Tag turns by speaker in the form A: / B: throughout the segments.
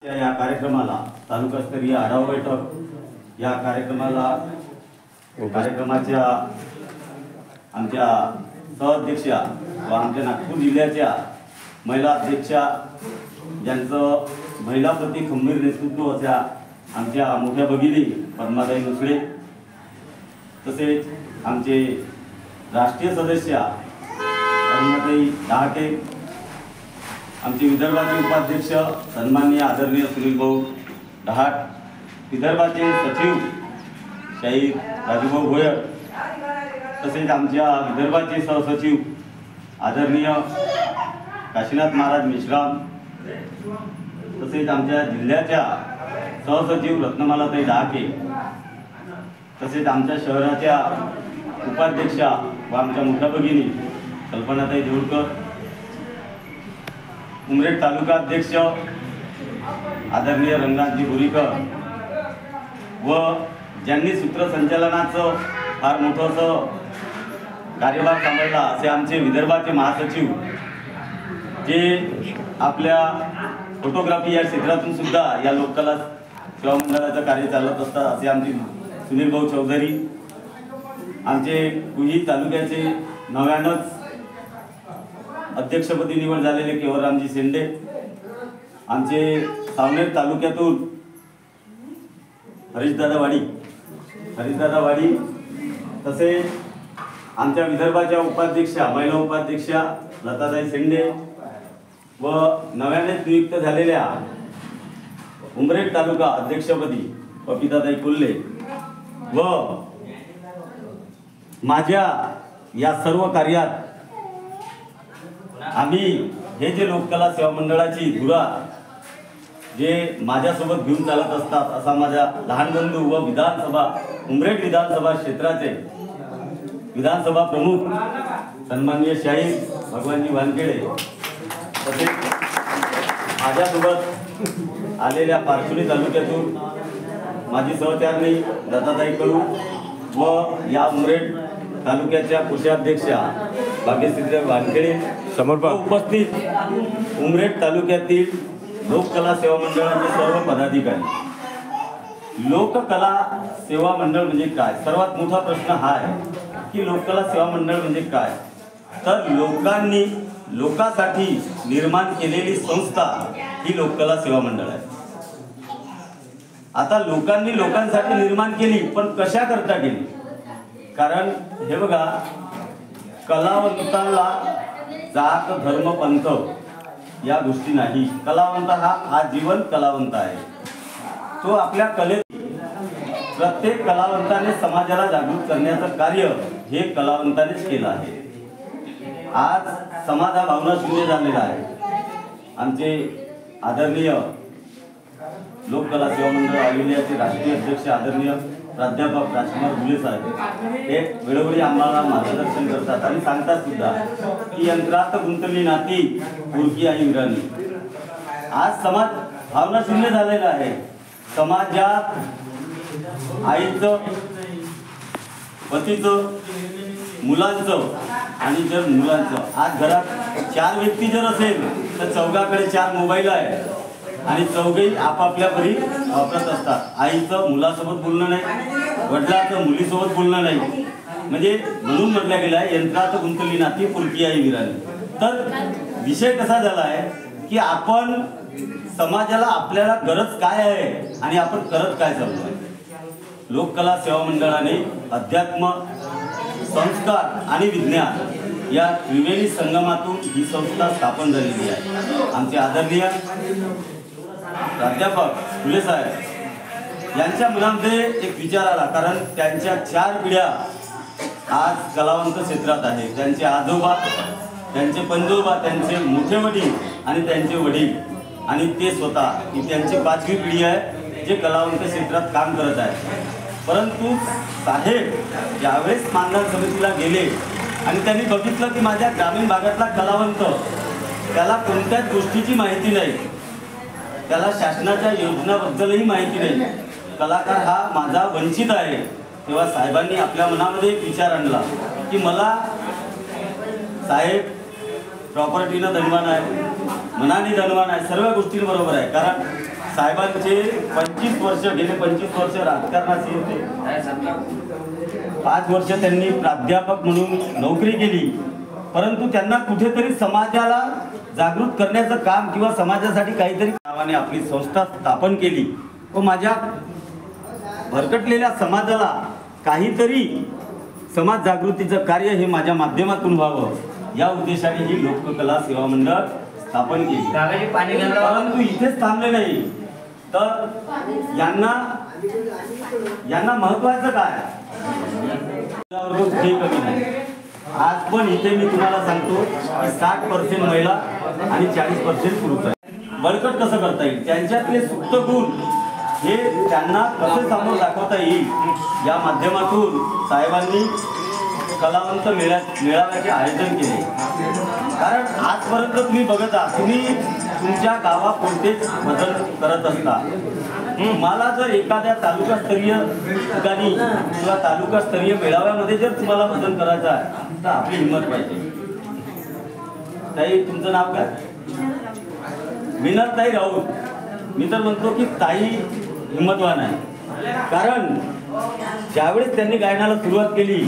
A: या कार्यक्रमाला तालुकास्तरीय आढावा बैठक या कार्यक्रमाच्या आमच्या सहअध्यक्षा व आमच्या नागपूर जिल्ह्याच्या महिला अध्यक्षा ज्यांचं महिलाप्रती खंबीर नेतृत्व अशा आमच्या मोठ्या भगिनी पद्माताई मुसळे, तसेच आमचे राष्ट्रीय सदस्य अरुणाताई डहाके, आमचे विदर्भाचे उपाध्यक्ष सन्माननीय आदरणीय सुनील भाऊ डहाट, विदर्भाचे सचिव शाहीर राजूभाऊ भोयर, तसेच आमच्या विदर्भाचे सहसचिव आदरणीय काशीनाथ महाराज मेश्राम, तसेच आमच्या जिल्ह्याच्या सहसचिव रत्नमालाताई डहाके, तसेच आमच्या शहराच्या उपाध्यक्षा व आमच्या मोठ्या भगिनी कल्पनाताई देऊळकर, उमरेड तालुका अध्यक्ष आदरणीय रंगनाथजी बोरीकर व ज्यांनी सूत्रसंचालनाचं फार मोठं कार्यभार सांभाळला असे आमचे विदर्भाचे महासचिव, जे आपल्या फोटोग्राफी या क्षेत्रातून सुद्धा या लोककला सेवा मंडळाचं कार्य चालवत असतात असे आमचे सुनील भाऊ चौधरी, आमचे कुही तालुक्याचे नव्यानंच अध्यक्षपदी निवड झालेले केवलरामजी शेंडे, आमचे सावनेर तालुक्यातून हरीशदादा वाडी, तसेच आमच्या विदर्भाच्या उपाध्यक्षा महिला उपाध्यक्षा लताताई शेंडे व नव्यानेच नियुक्त झालेल्या उमरेड तालुका अध्यक्षपदी पपिताताई कोल्हे व माझ्या या सर्व कार्यात आम्ही हे जे लोककला सेवा मंडळाची धुरा जे माझ्यासोबत घेऊन चालत असतात असा माझा लहान बंधू व उमरेड विधानसभा क्षेत्राचे विधानसभा प्रमुख सन्माननीय शाहीर भगवानजी वानखेडे, तसेच माझ्यासोबत आलेल्या पारसुणी तालुक्यातून माझी सहचारणी दत्ताताई कडू व या उमरेड तालुक्याच्या कोषाध्यक्षा भाग्यश्री वानखेडे उपस्थित उमरेड तालुक्यातील लोककला सेवा मंडळाचे सर्व पदाधिकारी। लोककला सेवा मंडळ म्हणजे काय? सर्वात मोठा प्रश्न हा आहे की लोककला सेवा मंडळ म्हणजे काय? तर लोकांसाठी निर्माण केलेली संस्था ही लोककला सेवा मंडळ आहे। आता लोकांनी लोकांसाठी निर्माण केली, पण कशा करता केली? कारण हे बघा, कलावंतांना जात धर्म पंथ या गोष्टी नाही। कलावंत हा जीवन कलावंत आहे। तो आपल्या कलेत प्रत्येक कलावंताने समाजाला जागृत करण्याचं कार्य हे कलावंतानेच केलं आहे। आज समाज हा भावना शून्य झालेला आहे। आमचे आदरणीय लोककला सेवा मंडळ ऑलिंपियाचे राष्ट्रीय अध्यक्ष आदरणीय प्राध्यापक राजकुमार गुले साहेब हे वेळोवेळी आम्हाला मार्गदर्शन करतात आणि सांगतात सुद्धा की यंत्रात गुंतली नाती पुरकी आई विराणी। आज समाज भावना शून्य झालेला आहे। समाजात आईचं, पतीचं, मुलांचं आणि जर मुलांचं, आज घरात 4 व्यक्ती जर असेल तर चौघाकडे 4 मोबाईल आहे आणि चौघेही आपापल्या घरी वापरत असतात। आईचं मुलासोबत बोलणं नाही, वडिलांचं मुलीसोबत बोलणं नाही, म्हणजे म्हणून म्हटलं गेलं आहे यंत्रात गुंतली नाती पुरकी आई विराणी। तर विषय कसा झाला आहे की आपण समाजाला आपल्याला गरज काय आहे आणि आपण करत काय चाललो आहे। लोककला सेवा मंडळाने अध्यात्म, संस्कार आणि विज्ञान या त्रिवेणी संगमातून ही संस्था स्थापन झालेली आहे। आमचे आदरणीय प्राध्यापक फुले साहेब यांच्या मनामध्ये एक विचार आला, कारण त्यांच्या 4 पिढ्या आज कलावंत क्षेत्रात आहेत। त्यांचे आजोबा, त्यांचे पंजोबा, त्यांचे मोठे वडील आणि त्यांचे वडील आणि ते स्वतः ही त्यांची 5वी पिढी आहे जे कलावंत क्षेत्रात काम करत आहे। परंतु साहेब ज्यावेळेस मानधन समितीला गेले आणि त्यांनी बघितलं की माझ्या ग्रामीण भागातला कलावंत त्याला कोणत्याच गोष्टीची माहिती नाही, त्याला शासनाच्या योजनाबद्दलही माहिती नाही, कलाकार हा माझा वंचित आहे, तेव्हा साहेबांनी आपल्या मनामध्ये एक विचार आणला की मला साहेब प्रॉपर्टीनं धनवान आहे, मनाने धनवान आहे, सर्व गोष्टी बरोबर आहे, कारण साहेबांचे 25 वर्ष, गेले 25 वर्ष राजकारणात होते. 5 वर्ष त्यांनी प्राध्यापक म्हणून नोकरी केली, परंतु त्यांना कुठेतरी समाजाला जागृत करण्याचं काम किंवा समाजासाठी काहीतरी नावाने आपली संस्था स्थापन केली व माझ्या भरकटलेल्या समाजाला काहीतरी समाज जागृतीचं कार्य हे माझ्या माध्यमातून व्हावं या उद्देशाने ही लोककला सेवा मंडळ स्थापन केली. परंतु इथेच थांबले नाही, तर यांना महत्वाचं काय हे कमी नाही. आज पण इथे मी तुम्हाला सांगतो की 60% महिला आणि 40% पुरुष आहे. बळकट कसं करता येईल, त्यांच्यातले सुप्त गुण हे त्यांना कसं समोर दाखवता येईल या माध्यमातून साहेबांनी कलावंत मेळाव्याचे आयोजन केले. कारण आजपर्यंत तुम्ही बघत आहात, तुम्ही तुमच्या गावापुरतेच बदल करत असता. तुम्हाला जर एखाद्या तालुकास्तरीय ठिकाणी किंवा तालुकास्तरीय मेळाव्यामध्ये जर तुम्हाला बदल करायचा आहे तर आपली हिंमत पाहिजे. ताई, तुमचं नाव काय? विनरताई राऊत. मी तर म्हणतो की ताई हिंमतवान आहे. कारण ज्यावेळेस त्यांनी गायनाला सुरुवात केली,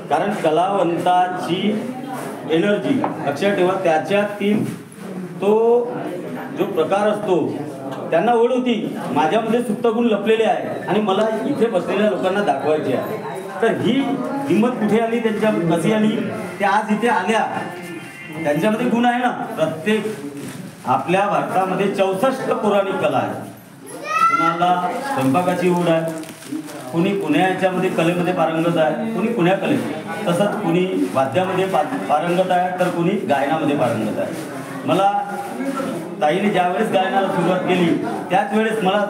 A: कारण कलावंताची एनर्जी लक्षात ठेवा, त्याच्यातील तो जो प्रकार असतो त्यांना ओढ होती, माझ्यामध्ये सुप्त गुण लपलेले आहे आणि मला इथे बसलेल्या लोकांना दाखवायचे आहे. तर ही हिंमत कुठे आली, त्यांच्या कशी आली, त्या आज इथे आल्या. त्यांच्यामध्ये गुण आहे ना. प्रत्येक आपल्या भारतामध्ये 64 पौराणिक कला आहे. कुणाला स्वयंपाकाची ओढ आहे, कुणी पुण्याच्यामध्ये कलेमध्ये पारंगत आहे, कुणी पुण्या कलेत, तसंच कुणी वाद्यामध्ये पारंगत आहे, तर कुणी गायनामध्ये पारंगत आहे. मला ताईने ज्यावेळेस गायनाला सुरुवात केली त्याच वेळेस मला,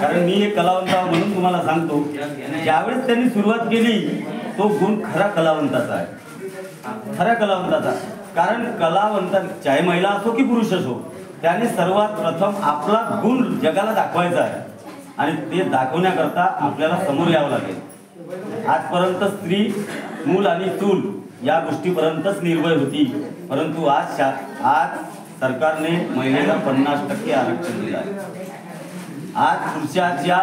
A: कारण मी एक कलावंत म्हणून तुम्हाला सांगतो, ज्यावेळेस त्यांनी सुरुवात केली तो गुण खरा कलावंताचा आहे, खऱ्या कलावंताचा. कारण कलावंत चाहे महिला असो की पुरुष असो, त्याने सर्वात प्रथम आपला गुण जगाला दाखवायचा आहे आणि ते दाखवण्याकरता आपल्याला समोर यावं लागेल. आजपर्यंत स्त्री, मूल आणि चूल या गोष्टीपर्यंतच निर्भय होती, परंतु आज सरकारने महिलेला 50% आरक्षण दिलं आहे. आज पुरुषाच्या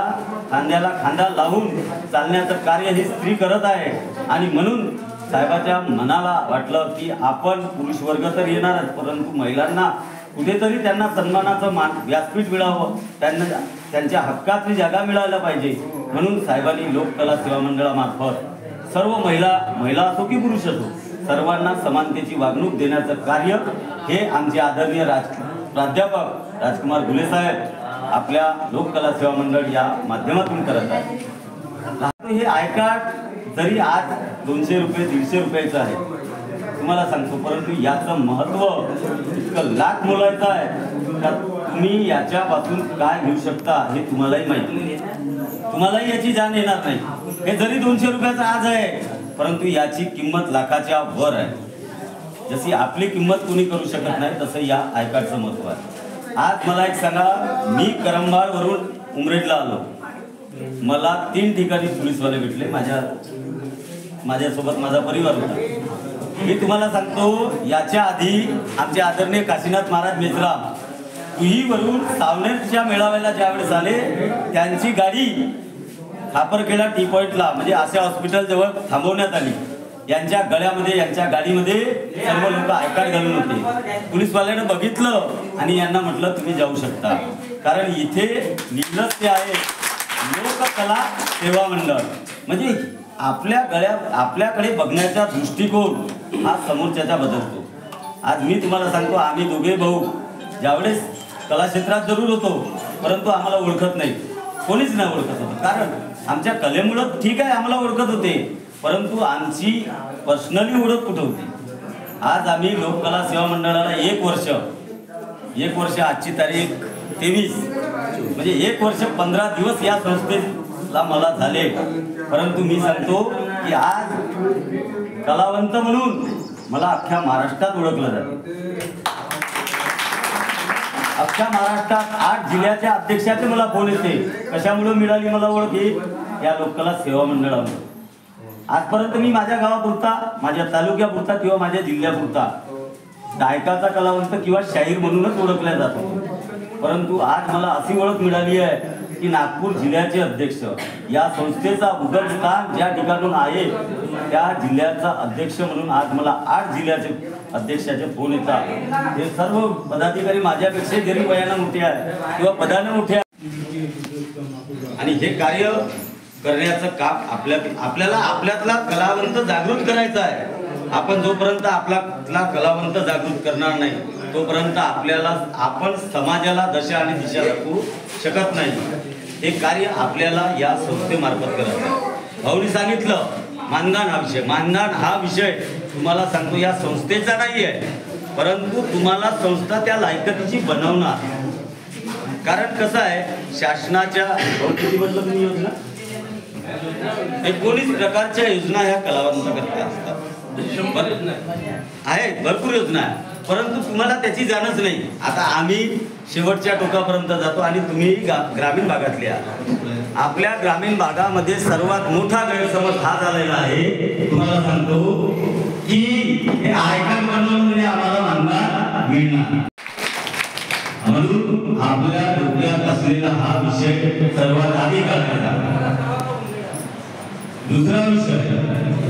A: खांद्याला खांदा लावून चालण्याचं कार्य ही स्त्री करत आहे. आणि म्हणून साहेबाच्या मनाला वाटलं की आपण पुरुष वर्ग तर येणारच, परंतु महिलांना कुठेतरी त्यांना सन्मानाचं व्यासपीठ मिळावं, त्यांना त्यांच्या हक्काची जागा मिळायला पाहिजे. म्हणून साहेबांनी लोककला सेवा मंडळामार्फत सर्व महिला असो की पुरुष असो, सर्वांना समानतेची वागणूक देण्याचं कार्य हे आमचे आदरणीय प्राध्यापक राजकुमार घुले साहेब आपल्या लोककला सेवा मंडळ या माध्यमातून करत आहेत. हे आय कार्ड जरी आज 200 रुपये 150 रुपयाचं आहे तुम्हाला सांगतो, परंतु याचं महत्त्व इतकं लाख मोलायचं आहे का तुम्ही याच्यापासून काय घेऊ शकता हे तुम्हालाही माहिती, तुम्हालाही याची जाण येणार नाही. हे जरी 200 रुपयाचं आज आहे, परंतु याची किंमत लाखाच्या वर आहे. जशी आपली किंमत कोणी करू शकत नाही तसं या आय कार्डचं महत्त्व आहे. आज मला एक सांगा, मी करंबाळवरून उमरेडला आलो, मला 3 ठिकाणी पोलीसवाले भेटले, माझ्यासोबत माझा परिवार होता. मी तुम्हाला सांगतो, याच्या आधी आमचे आदरणीय काशीनाथ महाराज मेश्राम तुहीवरून सावनेरच्या मेळाव्याला ज्यावेळेस आले, त्यांची गाडी खापरखेडा टी पॉइंटला म्हणजे आशा हॉस्पिटल जवळ थांबवण्यात आली. यांच्या गळ्यामध्ये, यांच्या गाडीमध्ये सर्व लोक आय कार्ड घालून होते. पोलीसवाल्यानं बघितलं आणि यांना म्हटलं तुम्ही जाऊ शकता, कारण इथे लिहिलंच ते आहे लोककला सेवा मंडळ. म्हणजे आपल्याकडे बघण्याचा दृष्टिकोन हा समोरच्याचा बदलतो. आज मी तुम्हाला सांगतो, आम्ही दोघे भाऊ ज्यावेळेस कला क्षेत्रात जरूर होतो, परंतु आम्हाला ओळखत नाही, कोणीच नाही ओळखत होतं. कारण आमच्या कलेमुळं ठीक आहे आम्हाला ओळखत होते, परंतु आमची पर्सनली ओळख कुठं होती. आज आम्ही लोककला सेवा मंडळाला 1 वर्ष आजची तारीख 23, म्हणजे 1 वर्ष 15 दिवस या संस्थेला मला झाले. परंतु मी सांगतो की आज कलावंत म्हणून मला अख्ख्या महाराष्ट्रात ओळखलं जातं. अख्ख्या महाराष्ट्रात 8 जिल्ह्याच्या अध्यक्षाचे मला फोन येते. कशामुळे मिळाली मला ओळख? या लोककला सेवा मंडळामुळे. आजपर्यंत मी माझ्या गावापुरता, माझ्या तालुक्यापुरता किंवा माझ्या जिल्ह्यापुरता गायकाचा कलावंत किंवा शाहीर म्हणूनच ओळखल्या जातो. परंतु आज मला अशी ओळख मिळाली आहे की नागपूर जिल्ह्याचे अध्यक्ष, या संस्थेचा उगमस्थान ज्या ठिकाणून आहे त्या जिल्ह्याचा अध्यक्ष म्हणून आज मला 8 जिल्ह्याचे अध्यक्षाचे फोन येतात। हे सर्व पदाधिकारी माझ्यापेक्षा जरी वयानं मोठे आहे किंवा पदाने मोठे आहे आणि हे कार्य करण्याचं काम आपल्याला आपल्यातला कलावंत जागृत करायचा आहे। आपण जोपर्यंत आपला कलावंत जागृत करणार नाही तोपर्यंत आपण समाजाला दशा आणि दिशा दाखवू शकत नाही। हे कार्य आपल्याला या संस्थेमार्फत करायचं आहे। भाऊनी सांगितलं मानधन हा विषय तुम्हाला सांगतो या संस्थेचा नाही आहे, परंतु तुम्हाला संस्था त्या लायकीची बनवणार। कारण कसं आहे, शासनाच्या योजना 19 प्रकारच्या योजना ह्या कलावंताकरता असतात, आहेत भरपूर योजना आहे, परंतु तुम्हाला त्याची जाणच नाही। आता आम्ही शेवटच्या टोकापर्यंत जातो आणि तुम्ही ग्रामीण भागातले आहात। आपल्या ग्रामीण भागामध्ये सर्वात मोठा गैरसमज हा झालेला आहे, तुम्हाला सांगतो की हे आयकर बनवून आम्हाला मानधन मिळणार, म्हणून आपल्या डोक्यात असलेला हा विषय सर्वात आधी काढायचा। दुसरा विषय,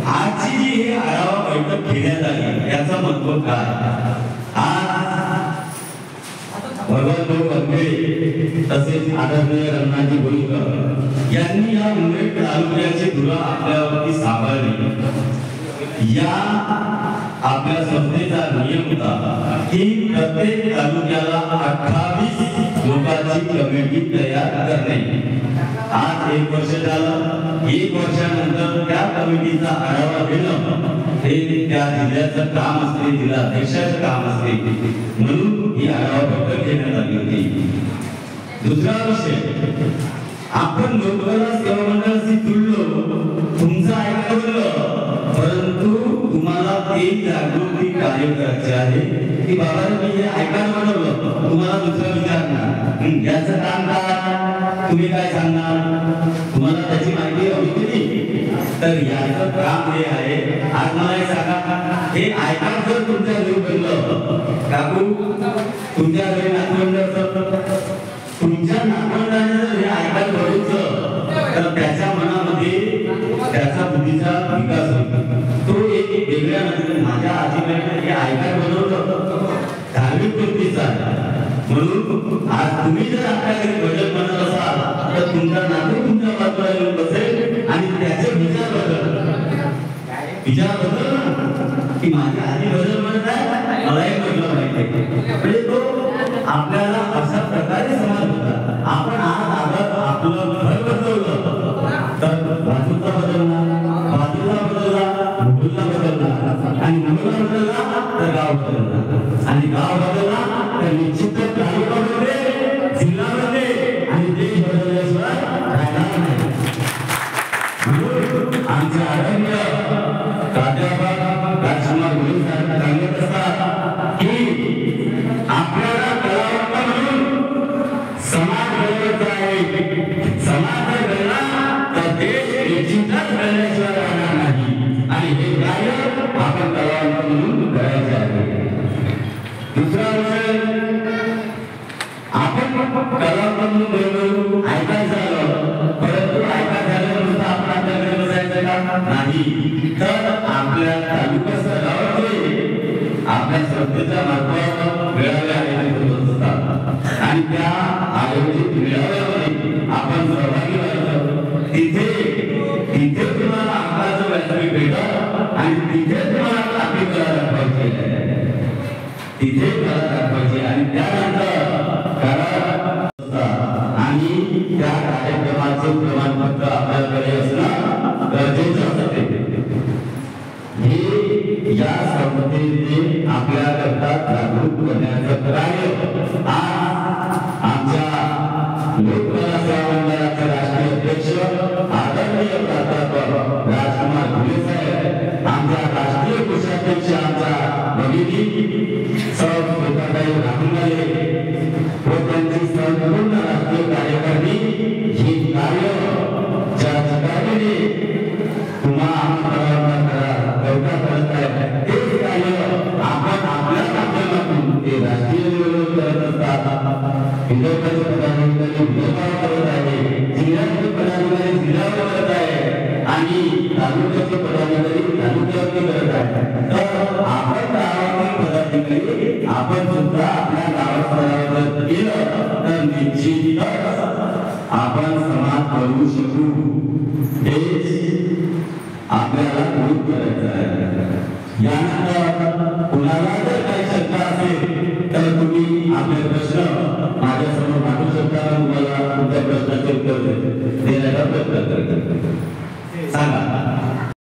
A: आजची जी हे आढावा बैठक घेण्यात आली याचा महत्व काय? आज भगवान बंगळे तसेच आदरणीय रमणाजी बोईकर यांनी या उमरेड तालुक्याची धुरा आपल्यावरती सांभाळली। या आपल्या संस्थेचा नियम होता की प्रत्येक तालुक्याला 28 लोकांची कमिटी तयार करणे। आज 1 वर्ष झालं, 1 वर्षानंतर त्या कमिटीचा आढावा घेणं हे त्या जिल्ह्याचं काम असते, जिल्हा अध्यक्षाचं काम असते, म्हणून ही आढावा बैठक घेण्यात आली होती। दुसरा विषय, आपण लोककला सेवा मंडळाशी जुळलो, तुमचं ऐकलं, परंतु तुम्हाला ते जागृती कार्य करायचे आहे की बाबा मी हे ऐकायला बनवलं, तुम्हाला दुसरं विचारणार याचं काम काय, तुम्ही काय सांगणार, तुम्हाला त्याची माहिती हवी केली तर याचं काम हे आहे। आज मला हे सांगा, हे ऐकायला जर तुमच्या घरी बनलं, काकू तुमच्या घरी नातवंड तुमच्या नातवंडाने जर हे ऐकायला बनवलं तर त्याच्या मनामध्ये त्याचा बुद्धीचा विकास होईल। तो एक वेगळ्या नजरेने माझ्या आजीबाईने हे ऐकायला बनवलं धार्मिक वृत्तीचा आहे, म्हणून आज तुम्ही जर आपल्या घरी भजन म्हणत असाल तर तुमचा नातू तुमच्या बाजूला येऊन बसेल आणि त्याचे विचार बदल की माझी आजी भजन म्हणत आहे मलाही म्हटलं पाहिजे, म्हणजे तो आपल्याला अशा प्रकारे समज होता। आपण आज आपलं घर बदलवलं तर बाजूचा बदलला, बाजूला बदलला, मुलगा बदलला आणि मुलगा बदलला तर गाव बदलला आणि गाव बदलला तर निश्चितच तालुका बदलेल, जिल्हा बदलेल आणि देश बदलल्याशिवाय राहणार नाही। आमचे आदरणीय प्राध्यापक राजकुमार गुरु साहेब सांगत असतात की आपल्याला कलावंत म्हणून समाज घडवायचा आहे, समाज घडला तर देश निश्चितच घडल्याशिवाय राहणार नाही आणि हे कार्य आपण कलावंत म्हणून करायचे आहे। दुसरा विषय, आपण कलावंत म्हणून ऐकायचं झालं, परंतु ऐकायचं झालं नुसतं आपण आपल्याकडे बसायचं का नाही, तर आपल्या तालुका स्तरावरती आपल्या संस्थेच्या मार्फत मेळावे आयोजित होत असतात आणि त्या आयोजित मेळाव्यामध्ये आपण सहभागी व्हायचं। तिथे तुम्हाला अंकाचं व्यासपीठ भेटत आणि तिथे तुम्हाला आपली कला दाखवायची आहे, तिथे कला दाखवायची आणि त्यानंतर आणि त्या कार्यक्रमाचे प्रमाणपत्र आपल्याकडे असणं गरजेचं असते। हे या संस्थेने आपल्याकरता जागृत करण्याचं कार्य आज आमच्या लोककला सेवा मंडळाचे राष्ट्रीय अध्यक्ष आदरणीय प्राध्यापक राजकुमार गुरु साहेब, आमच्या
B: पदाधिकारी विभाग करत आहे, जिल्ह्याचे पदाधिकारी जिल्ह्यावर करत आहे आणि तालुक्याचे पदाधिकारी तालुक्यावरती करत आहे. तर आपण गावातील पदाधिकारी आपण सुद्धा आपल्या गावात केलं तर निश्चितच आपण समाज करू शकू. हेच आपल्याला ग्रुप करायचं आहे. यानंतर कुणाला जर काही शंका असेल तर तुम्ही आपले प्रश्न माझ्यासमोर मांडू शकता. तुम्हाला तुमच्या प्रश्नाचे उत्तर देण्याचा प्रयत्न करतो. सांगा.